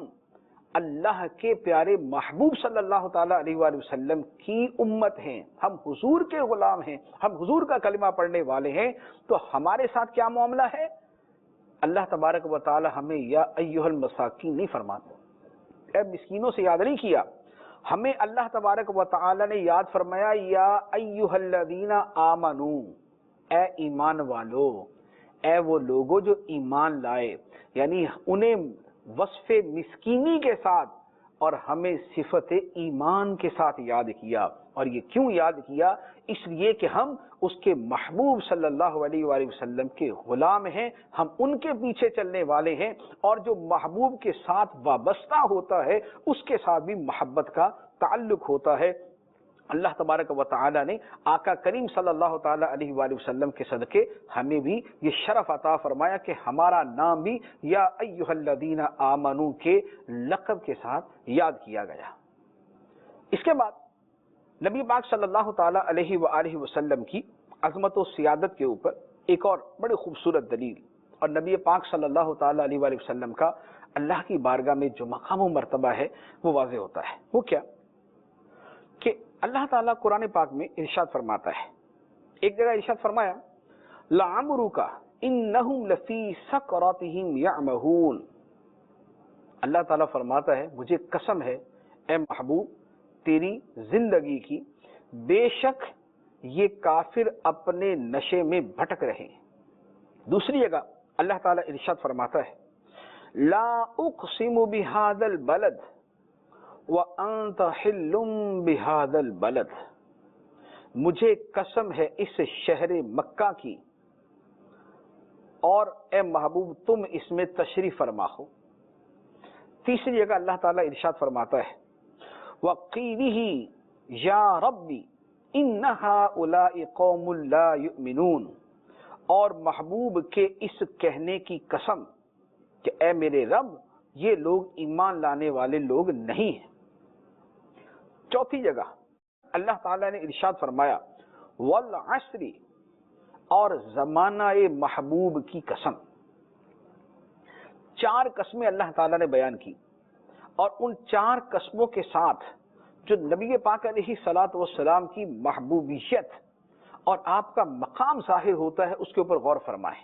اللہ کے پیارے محبوب صلی اللہ تعالیٰ علیہ وآلہ وسلم کی امت ہیں، ہم حضور کے غلام ہیں، ہم حضور کا کلمہ پڑھنے والے ہیں، تو ہمارے ساتھ کیا معاملہ ہے؟ اللہ تبارک و تعالیٰ ہمیں یا ایھا المساکین نہیں فرماتا، اے مسکینوں سے یاد نہیں کیا، ہمیں اللہ تبارک و تعالیٰ نے یاد فرمایا یا ایھا الذین آمنو، اے ایمان والو، اے وہ لوگوں جو ایمان لائے، یعنی انہیں وصف مسکینی کے ساتھ اور ہمیں صفت ایمان کے ساتھ یاد کیا۔ اور یہ کیوں یاد کیا؟ اس لیے کہ ہم اس کے محبوب صلی اللہ علیہ وآلہ وسلم کے غلام ہیں، ہم ان کے پیچھے چلنے والے ہیں، اور جو محبوب کے ساتھ وابستہ ہوتا ہے اس کے ساتھ بھی محبت کا تعلق ہوتا ہے۔ اللہ تبارک و تعالی نے آقا کریم صلی اللہ تعالی علیہ وآلہ وسلم کے صدقے ہمیں بھی یہ شرف عطا فرمایا کہ ہمارا نام بھی یا ایھا الذین آمنو کے لقب کے ساتھ یاد کیا گیا۔ اس کے بعد نبی پاک صلی اللہ تعالی علیہ وآلہ وسلم کی عظمت و سیادت کے اوپر ایک اور بڑی خوبصورت دلیل اور نبی پاک صلی اللہ تعالی علیہ وآلہ وسلم کا اللہ کی بارگاہ میں جو مقام و مرتبہ ہے وہ واضح ہوتا ہے۔ وہ کیا کہ اللہ تعالیٰ قرآن پاک میں ارشاد فرماتا ہے، ایک جگہ ارشاد فرمایا لَعَمْرُكَ إِنَّهُمْ لَفِي سَكْرَتِهِمْ يَعْمَهُونَ، اللہ تعالیٰ فرماتا ہے مجھے قسم ہے اے محبوب تیری زندگی کی، بے شک یہ کافر اپنے نشے میں بھٹک رہے ہیں۔ دوسری جگہ اللہ تعالیٰ ارشاد فرماتا ہے لا اقسم بهذا البلد وانت حل بهذا البلد، مجھے قسم ہے اس شہر مکہ کی اور اے محبوب تم اس میں تشریف فرما ہو۔ تیسری جگہ اللہ تعالیٰ ارشاد فرماتا ہے وَقِيلِهِ يَا رَبِّ إِنَّ هَؤُلَاءِ قَوْمٌ لَا يُؤْمِنُونَ، اور محبوب کے اس کہنے کی قسم کہ اے میرے رب یہ لوگ ایمان لانے والے لوگ نہیں ہیں۔ چوتھی جگہ اللہ تعالیٰ نے ارشاد فرمایا وَالْعَصْرِ، اور زمانہ محبوب کی قسم۔ چار قسمیں اللہ تعالیٰ نے بیان کی، اور ان چار قسموں کے ساتھ جو نبی پاک علیہ الصلوۃ والسلام کی محبوبیت اور آپ کا مقام ظاہر ہوتا ہے اس کے اوپر غور فرمائیں۔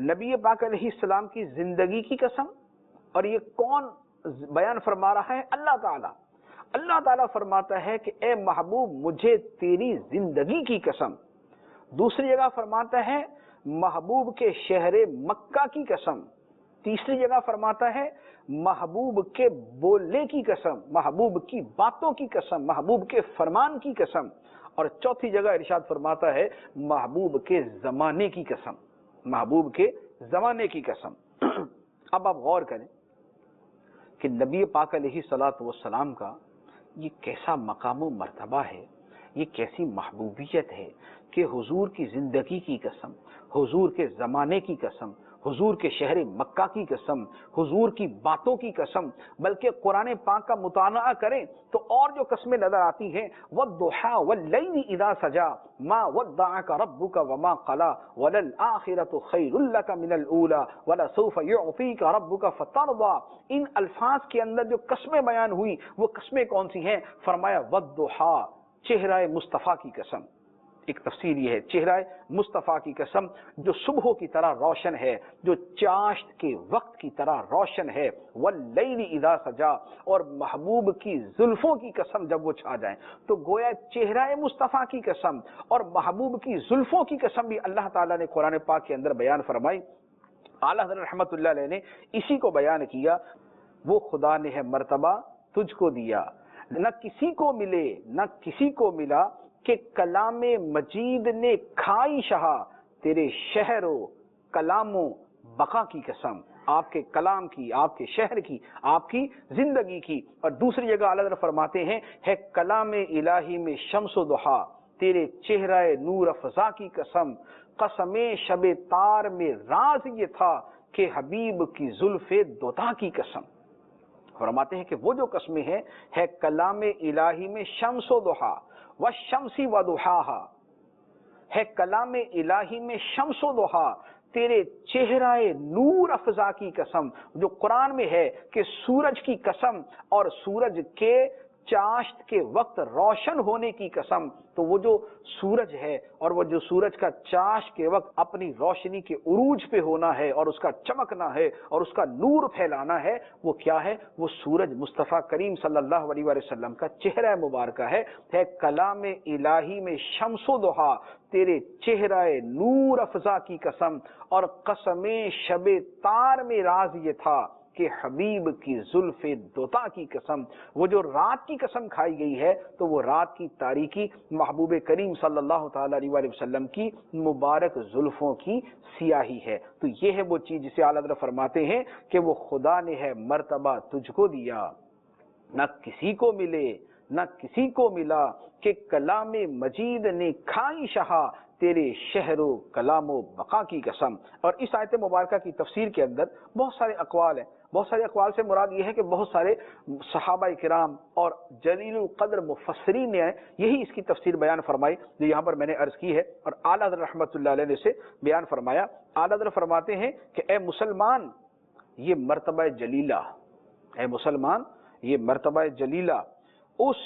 نبی پاک علیہ السلام کی زندگی کی قسم، اور یہ کون بیان فرما رہا ہے؟ اللہ تعالیٰ۔ اللہ تعالیٰ فرماتا ہے کہ اے محبوب مجھے تیری زندگی کی قسم۔ دوسری جگہ فرماتا ہے محبوب کے شہر مکہ کی قسم۔ تیسری جگہ فرماتا ہے محبوب کے بولنے کی قسم، محبوب کی باتوں کی قسم، محبوب کے فرمان کی قسم، اور چوتھی جگہ ارشاد فرماتا ہے محبوب کے زمانے کی قسم، محبوب کے زمانے کی قسم۔ اب آپ غور کریں کہ نبی پاک علیہ الصلوۃ والسلام کا یہ کیسا مقام و مرتبہ ہے، یہ کیسی محبوبیت ہے کہ حضور کی زندگی کی قسم، حضور کے زمانے کی قسم، حضور کے شہر مکہ کی قسم، حضور کی باتوں کی قسم، بلکہ قرآن پاک کا مطالعہ کریں تو اور جو قسمیں نظر آتی ہیں وَالضُّحَىٰ وَاللَّيْلِ إِذَا سَجَىٰ مَا وَدَّعَكَ رَبُّكَ وَمَا قَلَىٰ وَلَلْآخِرَةُ خَيْرٌ لَكَ مِنَ الْأُولَىٰ وَلَسَوْفَ يُعْطِيكَ رَبُّكَ فَتَرْضَىٰ۔ ان الفاظ کے اندر جو قسمیں بیان ہوئی وہ قسمیں کون سی ہیں؟ فرمایا وَالضُّحَىٰ، چہرہ مصطفیٰ کی قسم۔ ایک تفسیر یہ ہے چہرہ مصطفیٰ کی قسم جو صبح کی طرح روشن ہے، جو چاشت کے وقت کی طرح روشن ہے، واللیل اذا سجا، اور محبوب کی زلفوں کی قسم جب وہ چھا جائیں، تو گویا چہرہ مصطفیٰ کی قسم اور محبوب کی زلفوں کی قسم بھی اللہ تعالیٰ نے قرآن پاک کے اندر بیان فرمائی۔ اعلیٰ حضرت رحمۃ اللہ علیہ نے اسی کو بیان کیا، وہ خدا نے ہے مرتبہ تجھ کو دیا، نہ کسی کو ملے نہ کسی کو ملا، کہ کلام مجید نے کھائی شہا تیرے شہر و کلام و بقا کی قسم، آپ کے کلام کی، آپ کے شہر کی، آپ کی زندگی کی۔ اور دوسری جگہ اعلیٰ حضرت فرماتے ہیں ہے کلام الہی میں شمس و ضحیٰ تیرے چہرہ نور افزا کی قسم، قسم شب تار میں راز یہ تھا کہ حبیب کی زلف دوتا کی قسم۔ فرماتے ہیں کہ وہ جو قسمیں ہیں ہے کلام الہی میں شمس و ضحیٰ والشمس وضحاها، ہے کلام الہی میں شمس و ضحیٰ تیرے چہرہ نور افزا کی قسم، جو قرآن میں ہے کہ سورج کی قسم اور سورج کے چاشت کے وقت روشن ہونے کی قسم۔ تو وہ جو سورج ہے اور وہ جو سورج کا چاشت کے وقت اپنی روشنی کے عروج پہ ہونا ہے اور اس کا چمکنا ہے اور اس کا نور پھیلانا ہے، وہ کیا ہے؟ وہ سورج مصطفیٰ کریم صلی اللہ علیہ وسلم کا چہرہ مبارکہ ہے کلام الہی میں شمس و ضحیٰ تیرے چہرہ نور افزا کی قسم، اور قسم شب تار میں راز یہ تھا کہ حبیب کی زلف دوتا کی قسم۔ وہ جو رات کی قسم کھائی گئی ہے تو وہ رات کی تاریکی محبوب کریم صلی اللہ تعالی علیہ وآلہ وسلم کی مبارک زلفوں کی سیاہی ہے۔ تو یہ ہے وہ چیز جسے اعلیٰ حضرت فرماتے ہیں کہ وہ خدا نے ہے مرتبہ تجھ کو دیا، نہ کسی کو ملے نہ کسی کو ملا، کہ کلام مجید نے کھائی شہا تیرے شہر و کلام و بقا کی قسم۔ اور اس آیت مبارکہ کی تفسیر کے اندر بہت سارے اقوال ہیں، بہت سارے اقوال سے مراد یہ ہے کہ بہت سارے صحابہ کرام اور جلیل القدر مفسرین نے یہی اس کی تفسیر بیان فرمائی جو یہاں پر میں نے عرض کی ہے، اور اعلیٰ حضرت رحمۃ اللہ علیہ نے اسے بیان فرمایا۔ اعلیٰ حضرت فرماتے ہیں کہ اے مسلمان، یہ مرتبہ جلیلہ، اے مسلمان یہ مرتبہ جلیلہ اس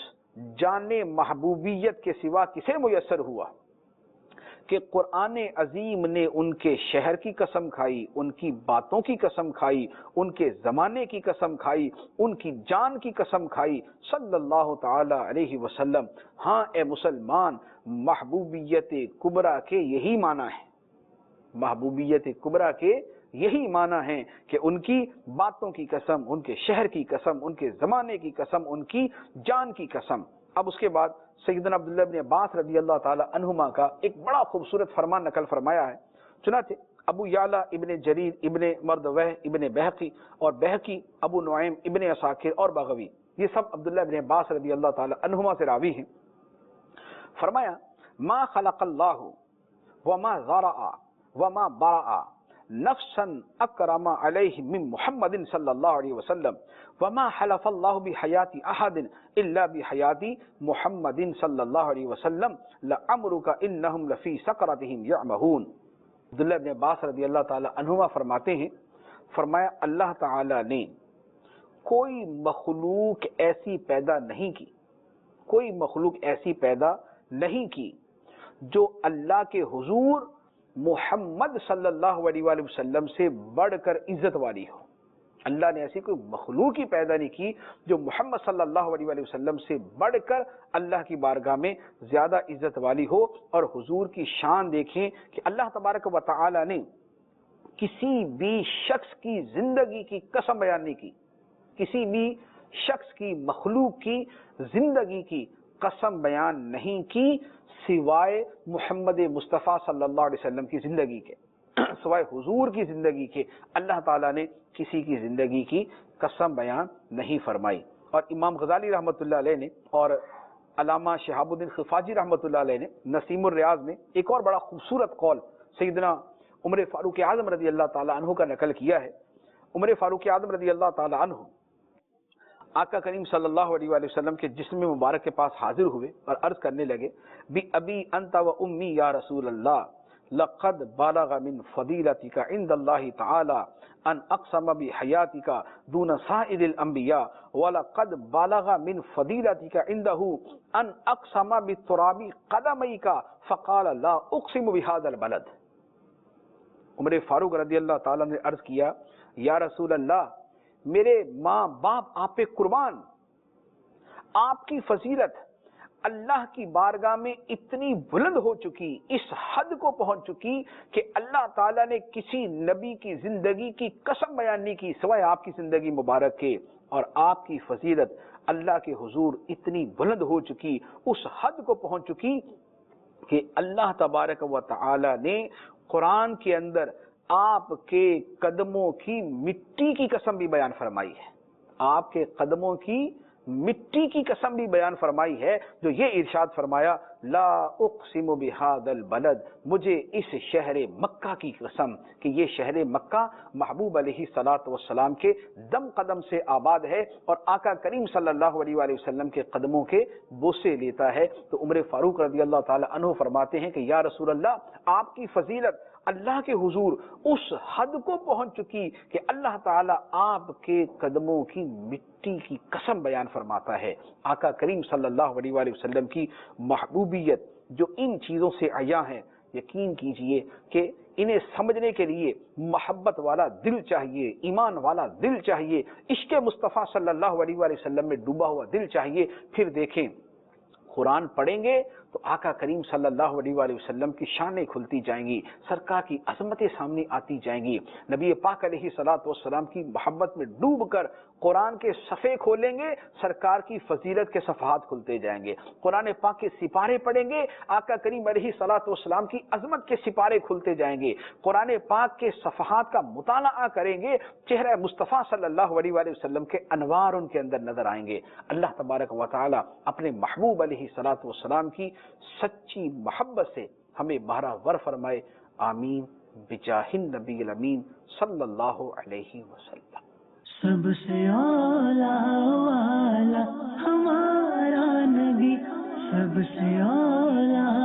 جان محبوبیت کے سوا کسے میسر ہوا کہ قرآن عظیم نے ان کے شہر کی قسم کھائی، ان کی باتوں کی قسم کھائی، ان کے زمانے کی قسم کھائی، ان کی جان کی قسم کھائی صلی اللہ تعالی علیہ وسلم۔ ہاں اے مسلمان، محبوبیت کبریٰ کے یہی معنی ہے، محبوبیت کبریٰ کے یہی معنی ہے کہ ان کی باتوں کی قسم، ان کے شہر کی قسم، ان کے زمانے کی قسم، ان کی جان کی قسم۔ اب اس کے بعد سیدنا عبداللہ بن عباس رضی اللہ تعالی عنہما کا ایک بڑا خوبصورت فرمان نقل فرمایا ہے۔ چنانچہ ابو یعلا ابن جریر ابن مردوہ ابن بہقی اور بہقی ابو نعیم ابن عساکر اور بغوی، یہ سب عبداللہ بن عباس رضی اللہ تعالی عنہما سے راوی ہیں۔ فرمایا ما خلق اللہ وما ذرع وما برع نفسا اکرم علیہ من محمد صلی اللہ علیہ وسلم وما حلف اللہ بحیات احد الا بحیات محمد صلی اللہ علیہ وسلم لعمرک انہم لفی سکرتہم یعمہون۔ عبداللہ بن عباس رضی اللہ تعالی عنہما فرماتے ہیں، فرمایا اللہ تعالی نے کوئی مخلوق ایسی پیدا نہیں کی، کوئی مخلوق ایسی پیدا نہیں کی جو اللہ کے حضور محمد صلی اللہ علیہ وآلہ وسلم سے بڑھ کر عزت والی ہو۔ اللہ نے ایسی کوئی مخلوق ہی پیدا نہیں کی جو محمد صلی اللہ علیہ وآلہ وسلم سے بڑھ کر اللہ کی بارگاہ میں زیادہ عزت والی ہو۔ اور حضور کی شان دیکھیں کہ اللہ تبارک و تعالی نے کسی بھی شخص کی زندگی کی قسم بیان نہیں کی، کسی بھی شخص کی مخلوق کی زندگی کی قسم بیان نہیں کی سوائے محمد مصطفیٰ صلی اللہ علیہ وسلم کی زندگی کے، سوائے حضور کی زندگی کے اللہ تعالیٰ نے کسی کی زندگی کی قسم بیان نہیں فرمائی۔ اور امام غزالی رحمۃ اللہ علیہ نے اور علامہ شہاب الدین خفاجی رحمۃ اللہ علیہ نے نسیم الریاض میں ایک اور بڑا خوبصورت قول سیدنا عمر فاروق اعظم رضی اللہ تعالیٰ عنہ کا نقل کیا ہے۔ عمر فاروق اعظم رضی اللہ تعالیٰ عنہ آقا کریم صلی اللہ علیہ وآلہ وسلم کے جسم مبارک کے پاس حاضر ہوئے اور عرض کرنے لگے، بی ابی انت و امی یا رسول اللہ لقد بالغ من فضیلتک عند اللہ تعالی ان اقسم بحیاتک دون سائر الانبیاء ولقد بالغ من فضیلتک عنده ان اقسم بتراب قدمیک فقال لا اقسم بهذا البلد۔ عمر فاروق رضی اللہ تعالیٰ نے عرض کیا، یا رسول اللہ، میرے ماں باپ آپ پہ قربان، آپ کی فضیلت اللہ کی بارگاہ میں اتنی بلند ہو چکی، اس حد کو پہنچ چکی کہ اللہ تعالیٰ نے کسی نبی کی زندگی کی قسم بیان نہیں کی سوائے آپ کی زندگی مبارک کے، اور آپ کی فضیلت اللہ کے حضور اتنی بلند ہو چکی، اس حد کو پہنچ چکی کہ اللہ تبارک و تعالی نے قرآن کے اندر آپ کے قدموں کی مٹی کی قسم بھی بیان فرمائی ہے، آپ کے قدموں کی مٹی کی قسم بھی بیان فرمائی ہے، جو یہ ارشاد فرمایا، لا اقسم بہذا البلد، مجھے اس شہر مکہ کی قسم کہ یہ شہر مکہ محبوب علیہ الصلوۃ والسلام کے دم قدم سے آباد ہے اور آقا کریم صلی اللہ علیہ وآلہ وسلم کے قدموں کے بوسے لیتا ہے۔ تو عمر فاروق رضی اللہ تعالی عنہ فرماتے ہیں کہ یا رسول اللہ، آپ کی فضیلت اللہ کے حضور اس حد کو پہنچ چکی کہ اللہ تعالیٰ آپ کے قدموں کی مٹی کی قسم بیان فرماتا ہے۔ آقا کریم صلی اللہ علیہ وآلہ وسلم کی محبوبیت جو ان چیزوں سے عیاں ہے، یقین کیجئے کہ انہیں سمجھنے کے لیے محبت والا دل چاہیے، ایمان والا دل چاہیے، عشق مصطفیٰ صلی اللہ علیہ وآلہ وسلم میں ڈوبا ہوا دل چاہیے۔ پھر دیکھیں، قرآن پڑھیں گے تو آقا کریم صلی اللہ علیہ وآلہ وسلم کی شانیں کھلتی جائیں گی، سرکار کی عظمتیں سامنے آتی جائیں گی۔ نبی پاک علیہ الصلوۃ والسلام کی محبت میں ڈوب کر قرآن کے صفحے کھولیں گے، سرکار کی فضیلت کے صفحات کھلتے جائیں گے۔ قرآن پاک کے سپارے پڑھیں گے، آقا کریم علیہ الصلوۃ والسلام کی عظمت کے سپارے کھلتے جائیں گے۔ قرآن پاک کے صفحات کا مطالعہ کریں گے، چہرہ مصطفیٰ صلی اللہ علیہ وآلہ وسلم کے انوار ان کے اندر نظر آئیں گے۔ اللہ تبارک و تعالی اپنے محبوب علیہ الصلوۃ والسلام کی سچی محبت سے ہمیں بہرہ فرمائے، آمین بجاہ النبی الامین صلی اللہ علیہ وسلم۔ سب سے اولا والا ہمارا نبی، سب سے اولا